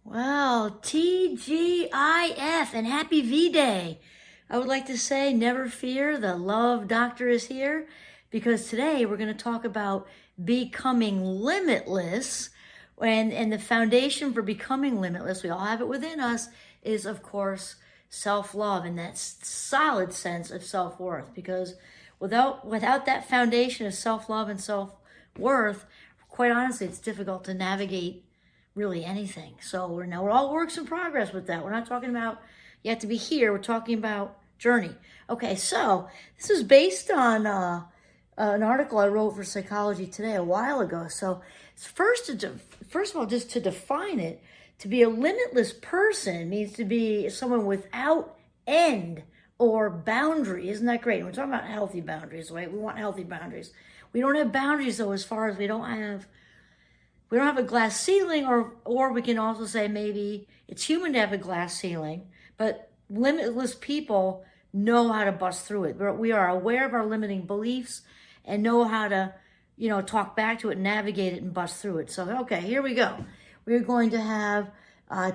Well, TGIF and happy V-Day. I would like to say, never fear, the love doctor is here because today we're going to talk about becoming limitless. And the foundation for becoming limitless, we all have it within us, is of course self-love and that solid sense of self-worth. Because without that foundation of self-love and self-worth, quite honestly, it's difficult to navigate really anything. So we're all works in progress with that. We're not talking about you have to be here. We're talking about journey. Okay, so this is based on an article I wrote for Psychology Today a while ago. So first of all, just to define it, to be a limitless person means to be someone without end or boundary. Isn't that great? We're talking about healthy boundaries, right? We want healthy boundaries. We don't have boundaries though, as far as we don't have a glass ceiling, or we can also say maybe it's human to have a glass ceiling, but limitless people know how to bust through it. We are aware of our limiting beliefs and know how to, talk back to it, navigate it, and bust through it. So, okay, here we go. We're going to have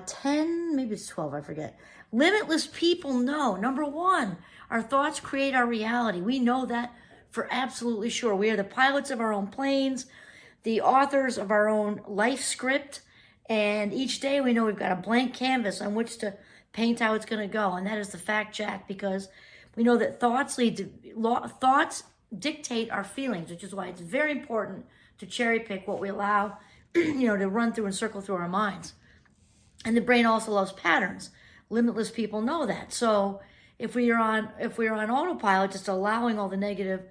10, maybe it's 12, I forget. Limitless people know, number one, our thoughts create our reality. We know that for absolutely sure. We are the pilots of our own planes, the authors of our own life script, and each day we know we've got a blank canvas on which to paint how it's going to go, and that is the fact check, because we know that thoughts dictate our feelings, which is why it's very important to cherry pick what we allow, to run through and circle through our minds. And the brain also loves patterns. Limitless people know that. So if we're on autopilot, just allowing all the negative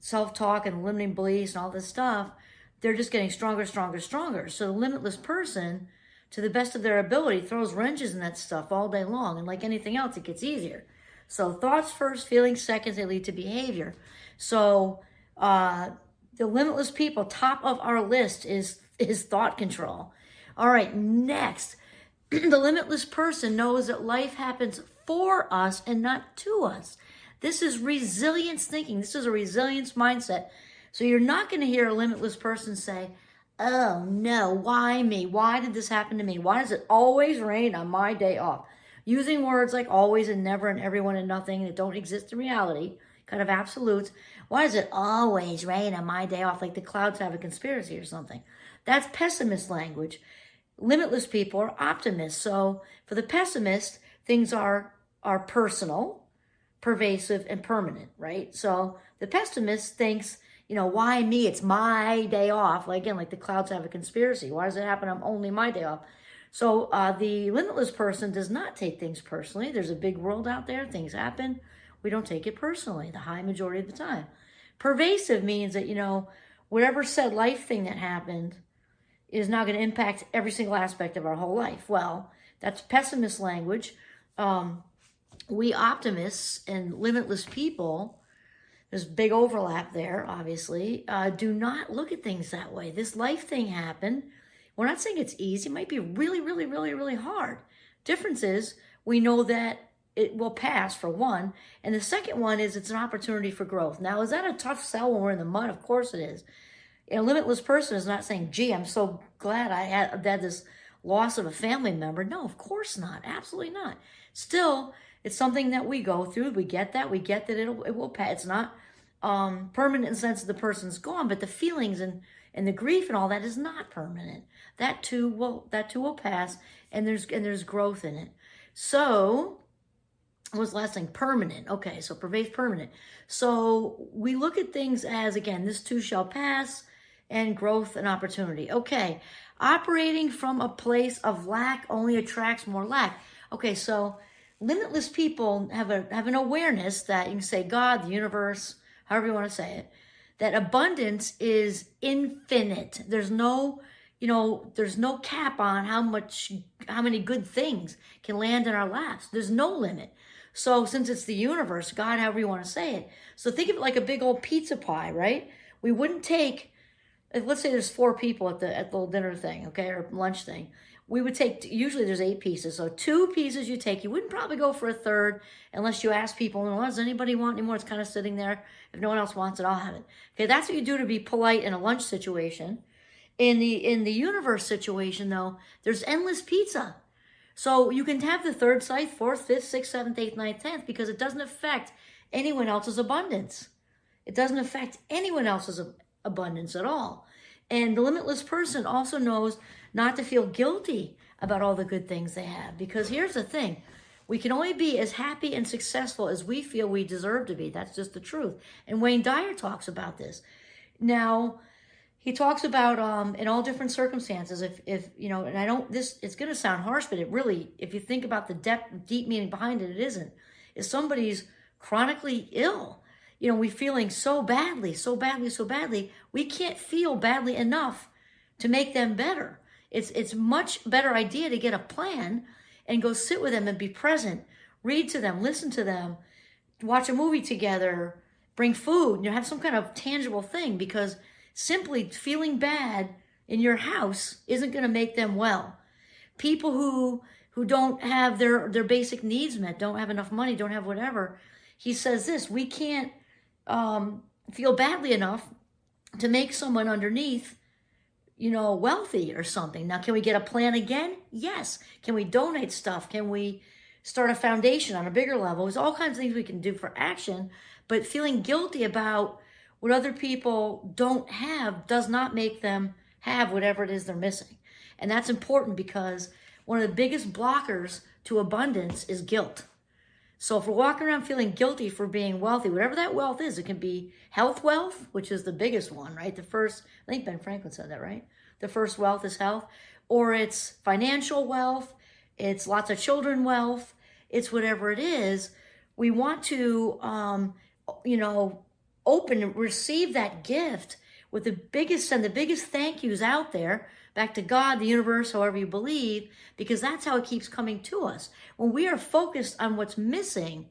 self-talk and limiting beliefs and all this stuff, they're just getting stronger, stronger, stronger. So the limitless person, to the best of their ability, throws wrenches in that stuff all day long. And like anything else, it gets easier. So thoughts first, feelings second, they lead to behavior. So the limitless people, top of our list is thought control. All right, next. The limitless person knows that life happens for us and not to us. This is resilience thinking. This is a resilience mindset. So you're not going to hear a limitless person say, oh no, why me? Why did this happen to me? Why does it always rain on my day off? Using words like always and never and everyone and nothing that don't exist in reality, kind of absolutes. Why does it always rain on my day off? Like the clouds have a conspiracy or something. That's pessimist language. Limitless people are optimists. So for the pessimist, things are personal, pervasive, and permanent, right? So the pessimist thinks, why me? It's my day off. Like the clouds have a conspiracy. Why does it happen? I'm only my day off. So the limitless person does not take things personally. There's a big world out there. Things happen. We don't take it personally the high majority of the time. Pervasive means that, whatever said life thing that happened is not going to impact every single aspect of our whole life. Well, that's pessimist language. We optimists and limitless people, there's big overlap there, obviously, do not look at things that way. This life thing happened. We're not saying it's easy. It might be really, really, really, really hard. Difference is we know that it will pass, for one. And the second one is it's an opportunity for growth. Now, is that a tough sell when we're in the mud? Of course it is. A limitless person is not saying, gee, I'm so glad I had this loss of a family member. No, of course not. Absolutely not. Still, it's something that we go through. We get that. We get that it will pass. It's not permanent in the sense that the person's gone, but the feelings and the grief and all that is not permanent. That too will pass, and there's growth in it. So what was the last thing? Permanent. Okay, so pervasive, permanent. So we look at things as, again, this too shall pass, and growth and opportunity. Okay, operating from a place of lack only attracts more lack. Okay, so limitless people have an awareness that you can say God, the universe, however you want to say it, that abundance is infinite. There's no cap on how many good things can land in our laps. There's no limit. So since it's the universe, God, however you want to say it. So think of it like a big old pizza pie, right? We wouldn't take, let's say there's 4 people at the little dinner thing, okay, or lunch thing. We would take, usually there's 8 pieces. So 2 pieces you take. You wouldn't probably go for a third unless you ask people, well, does anybody want any more? It's kind of sitting there. If no one else wants it, I'll have it. Okay, that's what you do to be polite in a lunch situation. In the universe situation, though, there's endless pizza. So you can have the third sight, fourth, fifth, sixth, seventh, eighth, ninth, 10th, because it doesn't affect anyone else's abundance. It doesn't affect anyone else's abundance at all. And the limitless person also knows not to feel guilty about all the good things they have. Because here's the thing. We can only be as happy and successful as we feel we deserve to be. That's just the truth. And Wayne Dyer talks about this. Now, he talks about in all different circumstances, if you know, and I don't, it's going to sound harsh, but it really, if you think about the deep meaning behind it, it isn't. If somebody's chronically ill, you know, we're feeling so badly, we can't feel badly enough to make them better. It's much better idea to get a plan and go sit with them and be present, read to them, listen to them, watch a movie together, bring food, you know, have some kind of tangible thing, because simply feeling bad in your house isn't going to make them well. People who don't have their basic needs met, don't have enough money, don't have whatever, he says this, we can't feel badly enough to make someone underneath, you know, wealthy or something. Now, can we get a plan again? Yes. Can we donate stuff? Can we start a foundation on a bigger level? There's all kinds of things we can do for action, but feeling guilty about what other people don't have does not make them have whatever it is they're missing. And that's important, because one of the biggest blockers to abundance is guilt. So if we're walking around feeling guilty for being wealthy, whatever that wealth is, it can be health wealth, which is the biggest one, right? The first, I think Ben Franklin said that, right? The first wealth is health. Or it's financial wealth, it's lots of children wealth, it's whatever it is. We want to, you know, open and receive that gift with the biggest thank yous out there, back to God, the universe, however you believe, because that's how it keeps coming to us. When we are focused on what's missing,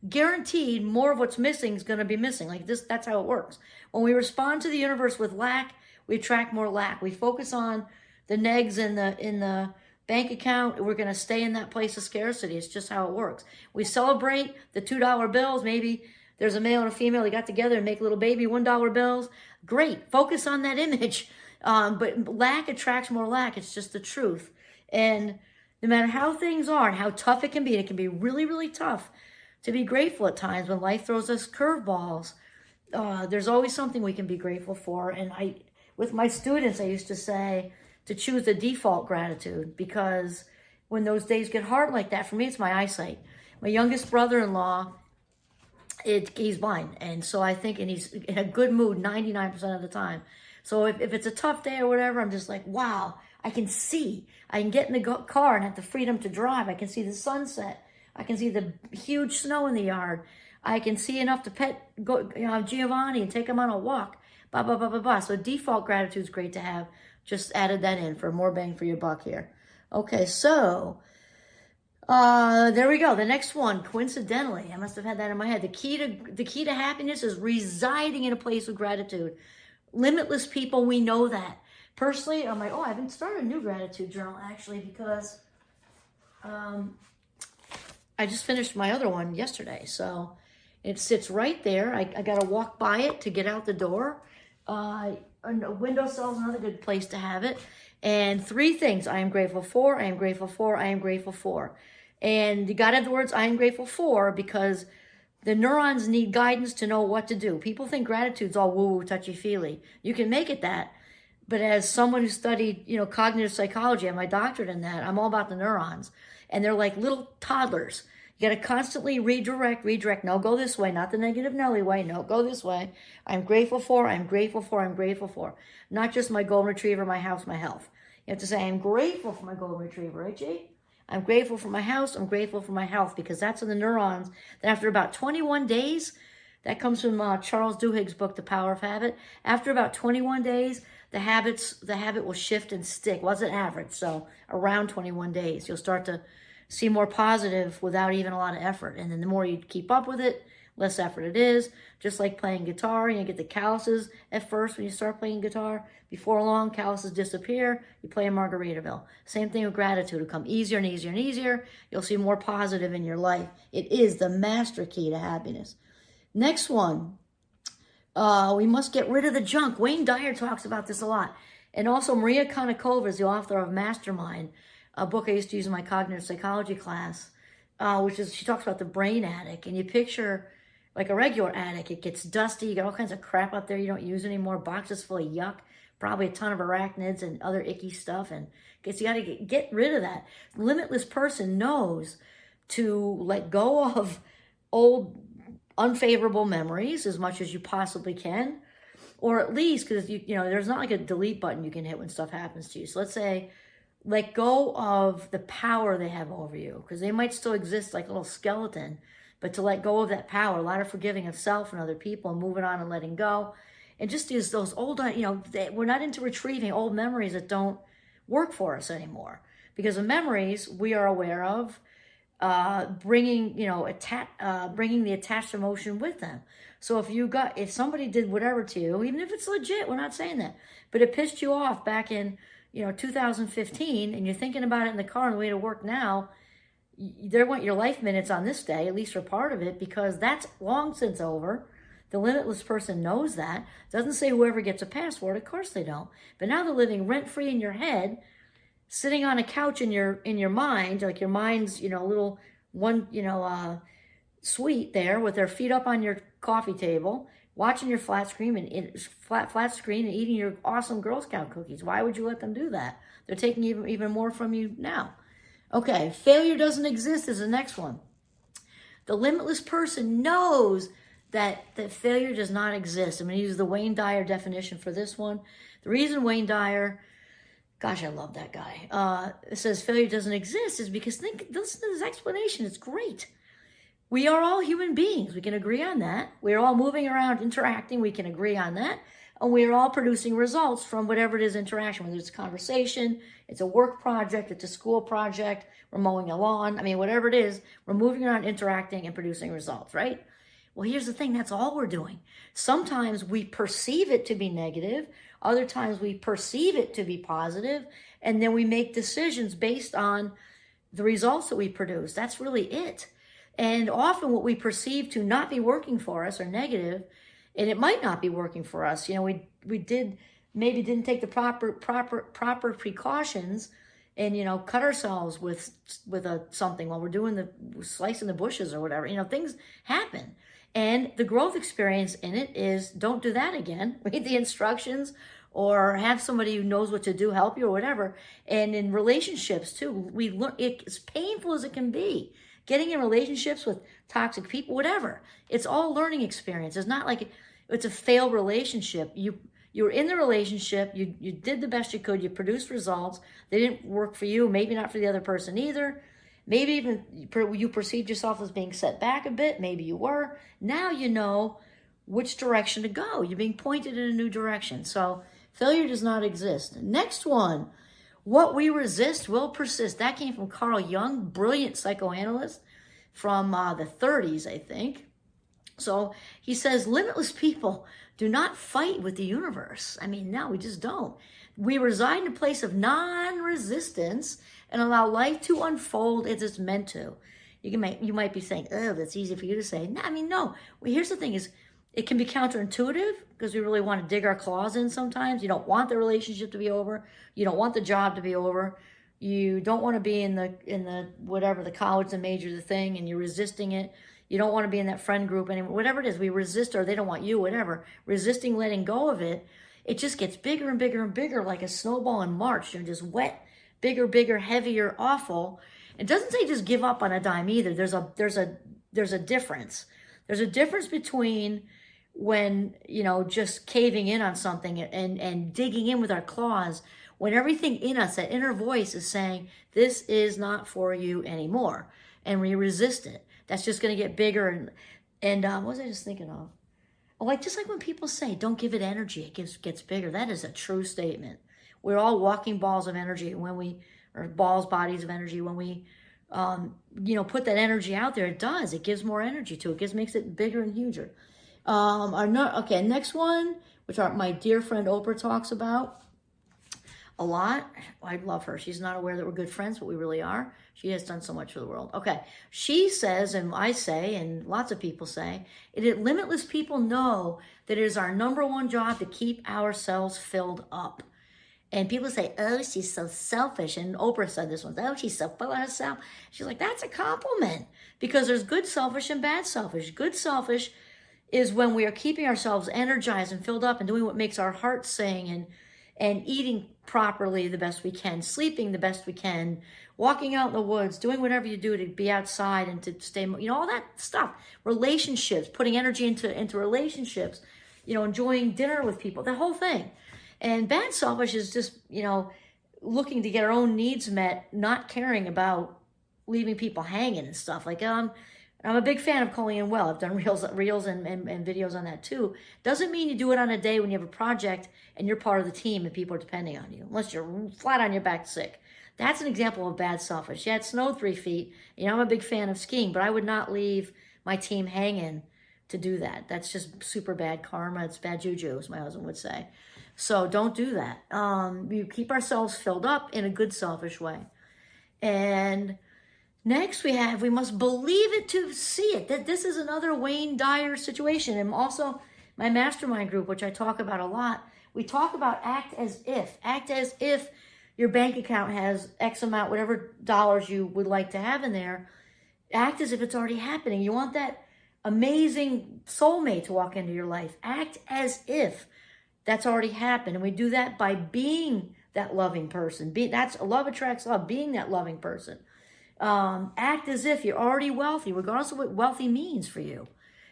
guaranteed more of what's missing is going to be missing. Like this, that's how it works. When we respond to the universe with lack, we attract more lack. We focus on the negs in the bank account, we're going to stay in that place of scarcity. It's just how it works. We celebrate the $2 bills, maybe there's a male and a female, they got together and make little baby $1 bills. Great. Focus on that image. But lack attracts more lack. It's just the truth. And no matter how things are and how tough it can be really, really tough to be grateful at times when life throws us curveballs. There's always something we can be grateful for. And with my students, I used to say to choose the default gratitude, because when those days get hard like that, for me, it's my eyesight. My youngest brother-in-law, he's blind, and so I think, and he's in a good mood 99% of the time. So if it's a tough day or whatever, I'm just like, wow, I can see. I can get in the car and have the freedom to drive. I can see the sunset. I can see the huge snow in the yard. I can see enough to pet Giovanni and take him on a walk. Blah, blah, blah, blah, blah. So default gratitude is great to have. Just added that in for more bang for your buck here. Okay, so there we go. The next one, coincidentally, I must have had that in my head. The key to happiness is residing in a place of gratitude. Limitless people, we know that. Personally, I'm like, I haven't started a new gratitude journal actually, because I just finished my other one yesterday. So it sits right there. I got to walk by it to get out the door. A windowsill is another good place to have it. And 3 things I am grateful for, I am grateful for, I am grateful for. And you got to have the words I am grateful for, because the neurons need guidance to know what to do. People think gratitude's all woo-woo, touchy-feely. You can make it that. But as someone who studied, cognitive psychology, I have my doctorate in that, I'm all about the neurons. And they're like little toddlers. You got to constantly redirect. No, go this way, not the negative Nelly way. No, go this way. I'm grateful for, I'm grateful for, I'm grateful for. Not just my golden retriever, my house, my health. You have to say, I'm grateful for my golden retriever, right, G? I'm grateful for my house, I'm grateful for my health, because that's in the neurons. Then after about 21 days, that comes from Charles Duhigg's book, The Power of Habit. After about 21 days, the habit will shift and stick. Well, it's an average, so around 21 days, you'll start to see more positive without even a lot of effort. And then the more you keep up with it, less effort it is. Just like playing guitar, you get the calluses at first when you start playing guitar. Before long, calluses disappear. You play in Margaritaville. Same thing with gratitude. It'll come easier and easier and easier. You'll see more positive in your life. It is the master key to happiness. Next one, we must get rid of the junk. Wayne Dyer talks about this a lot. And also Maria Konnikova is the author of Mastermind, a book I used to use in my cognitive psychology class, she talks about the brain attic. And you picture like a regular attic. It gets dusty. You got all kinds of crap up there you don't use anymore. Boxes full of yuck. Probably a ton of arachnids and other icky stuff. And you got to get rid of that. Limitless person knows to let go of old unfavorable memories as much as you possibly can. Or at least, because you know, there's not like a delete button you can hit when stuff happens to you. So let's say, let go of the power they have over you, because they might still exist like a little skeleton, but to let go of that power, a lot of forgiving of self and other people, and moving on and letting go. And just use those old, you know, we're not into retrieving old memories that don't work for us anymore. Because the memories we are aware of, bringing the attached emotion with them. So if somebody did whatever to you, even if it's legit, we're not saying that, but it pissed you off back in 2015, and you're thinking about it in the car on the way to work now, there went your life minutes on this day, at least for part of it, because that's long since over. The limitless person knows that. Doesn't say whoever gets a password, of course they don't. But now they're living rent-free in your head, sitting on a couch in your mind, like your mind's, little one, suite there with their feet up on your coffee table, watching your flat screen and eating your awesome Girl Scout cookies. Why would you let them do that? They're taking even more from you now. Okay, failure doesn't exist is the next one. The limitless person knows that failure does not exist. I'm going to use the Wayne Dyer definition for this one. The reason Wayne Dyer, gosh, I love that guy, says failure doesn't exist is because listen to this explanation. It's great. We are all human beings. We can agree on that. We're all moving around, interacting. We can agree on that. And we are all producing results from whatever it is interaction, whether it's a conversation, it's a work project, it's a school project, we're mowing a lawn. I mean, whatever it is, we're moving around, interacting, and producing results, right? Well, here's the thing. That's all we're doing. Sometimes we perceive it to be negative. Other times we perceive it to be positive. And then we make decisions based on the results that we produce. That's really it. And often what we perceive to not be working for us are negative, and it might not be working for us. We didn't take the proper precautions and, cut ourselves with something while we're doing slicing the bushes or whatever. Things happen. And the growth experience in it is don't do that again. Read the instructions or have somebody who knows what to do help you or whatever. And in relationships too, we learn, it's painful as it can be. Getting in relationships with toxic people, whatever. It's all learning experience. It's not like it's a failed relationship. You were in the relationship. You did the best you could. You produced results. They didn't work for you. Maybe not for the other person either. Maybe even you perceived yourself as being set back a bit. Maybe you were. Now you know which direction to go. You're being pointed in a new direction. So failure does not exist. Next one. What we resist will persist. That came from Carl Jung, brilliant psychoanalyst from the 30s, I think. So he says, limitless people do not fight with the universe. I mean, no, we just don't. We reside in a place of non-resistance and allow life to unfold as it's meant to. You might be saying, oh, that's easy for you to say. No, I mean, no. Well, here's the thing is, it can be counterintuitive because we really want to dig our claws in sometimes. You don't want the relationship to be over. You don't want the job to be over. You don't want to be in the whatever, the college, the major, the thing, and you're resisting it. You don't want to be in that friend group anymore. Whatever it is, we resist, or they don't want you, whatever. Resisting letting go of it, it just gets bigger and bigger and bigger like a snowball in March. Just wet, bigger, heavier, awful. It doesn't say just give up on a dime either. There's a difference. There's a difference between when, just caving in on something and digging in with our claws, when everything in us, that inner voice is saying, this is not for you anymore. And we resist it. That's just going to get bigger. And what was I just thinking of? Oh, just like when people say, don't give it energy, it gets bigger. That is a true statement. We're all walking balls of energy bodies of energy. When we, put that energy out there, it does. It gives more energy to it. It makes it bigger and huger. Next one, which my dear friend Oprah talks about a lot. I love her. She's not aware that we're good friends, but we really are. She has done so much for the world. Okay. She says, and I say, and lots of people say, limitless people know that it is our number one job to keep ourselves filled up. And people say, oh, she's so selfish. And Oprah said this one, oh, she's so full of herself. She's like, that's a compliment, because there's good selfish and bad selfish. Good selfish is when we are keeping ourselves energized and filled up and doing what makes our heart sing, and eating properly the best we can, sleeping the best we can, walking out in the woods, doing whatever you do to be outside and to stay, all that stuff. Relationships, putting energy into relationships, enjoying dinner with people, the whole thing. And bad selfish is just, looking to get our own needs met, not caring about leaving people hanging and stuff. Like, I'm a big fan of Colleen Well. I've done reels and videos on that too. Doesn't mean you do it on a day when you have a project and you're part of the team and people are depending on you, unless you're flat on your back sick. That's an example of bad selfish. Yeah, it snowed 3 feet. I'm a big fan of skiing, but I would not leave my team hanging to do that. That's just super bad karma. It's bad juju, as my husband would say. So don't do that. We keep ourselves filled up in a good selfish way. And next we must believe it to see it. That this is another Wayne Dyer situation. And also my mastermind group, which I talk about a lot, we talk about act as if. Act as if your bank account has X amount, whatever dollars you would like to have in there. Act as if it's already happening. You want that amazing soulmate to walk into your life. Act as if that's already happened. And we do that by being that loving person. That's love attracts love, being that loving person. Act as if you're already wealthy, regardless of what wealthy means for you.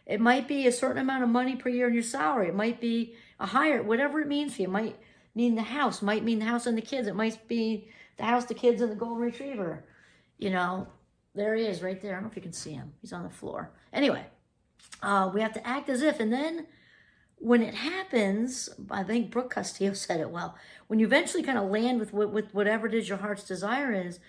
It might be a certain amount of money per year in your salary. It might be a higher, whatever it means for you. It might mean the house, might mean the house and the kids. It might be the house, the kids, and the golden retriever. There he is right there. I don't know if you can see him. He's on the floor. Anyway, we have to act as if. And then when it happens, I think Brooke Castillo said it well, when you eventually kind of land with whatever it is your heart's desire is,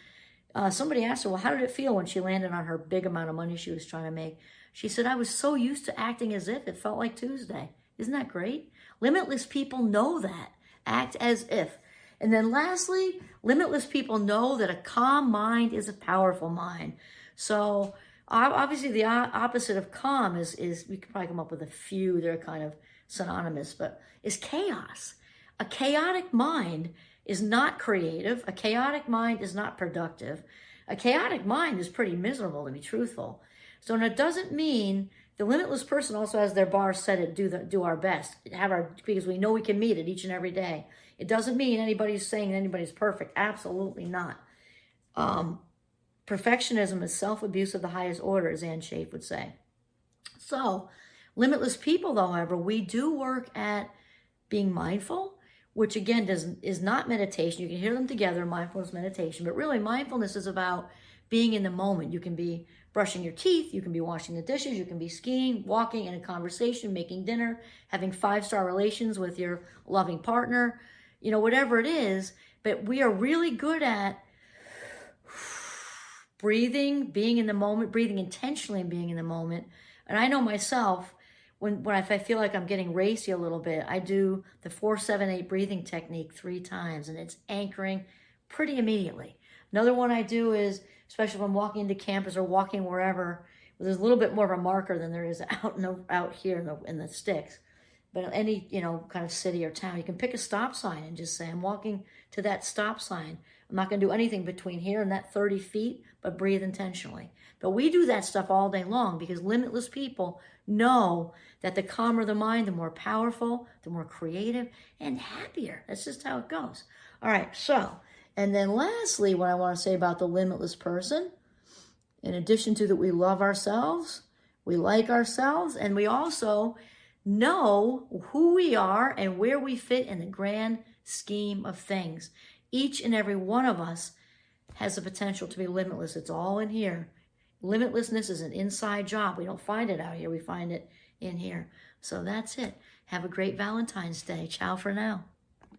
somebody asked her, well, how did it feel when she landed on her big amount of money she was trying to make? She said, I was so used to acting as if it felt like Tuesday. Isn't that great? Limitless people know that. Act as if. And then lastly, limitless people know that a calm mind is a powerful mind. So obviously the opposite of calm is we could probably come up with a few. They're kind of synonymous, but is chaos. A chaotic mind is not creative. A chaotic mind is not productive. A chaotic mind is pretty miserable, to be truthful. So it doesn't mean the limitless person also has their bar set at do our best, because we know we can meet it each and every day. It doesn't mean anybody's saying anybody's perfect. Absolutely not. Perfectionism is self-abuse of the highest order, as Ann Schaaf would say. So limitless people, however, we do work at being mindful, which again is not meditation. You can hear them together, mindfulness, meditation, but really mindfulness is about being in the moment. You can be brushing your teeth, you can be washing the dishes, you can be skiing, walking, in a conversation, making dinner, having 5-star relations with your loving partner, whatever it is. But we are really good at breathing, being in the moment, breathing intentionally and being in the moment. And I know myself, when if I feel like I'm getting racy a little bit, I do the 4-7-8 breathing technique 3 times, and it's anchoring pretty immediately. Another one I do is, especially if I'm walking into campus or walking wherever, there's a little bit more of a marker than there is out here in the sticks. But any kind of city or town, you can pick a stop sign and just say, I'm walking to that stop sign. I'm not going to do anything between here and that 30 feet, but breathe intentionally. But we do that stuff all day long because limitless people know that the calmer the mind, the more powerful, the more creative, and happier. That's just how it goes. All right, and then lastly, what I want to say about the limitless person, in addition to that, we love ourselves, we like ourselves, and we also know who we are and where we fit in the grand scheme of things. Each and every one of us has the potential to be limitless. It's all in here. Limitlessness is an inside job. We don't find it out here. We find it in here. So that's it. Have a great Valentine's Day. Ciao for now.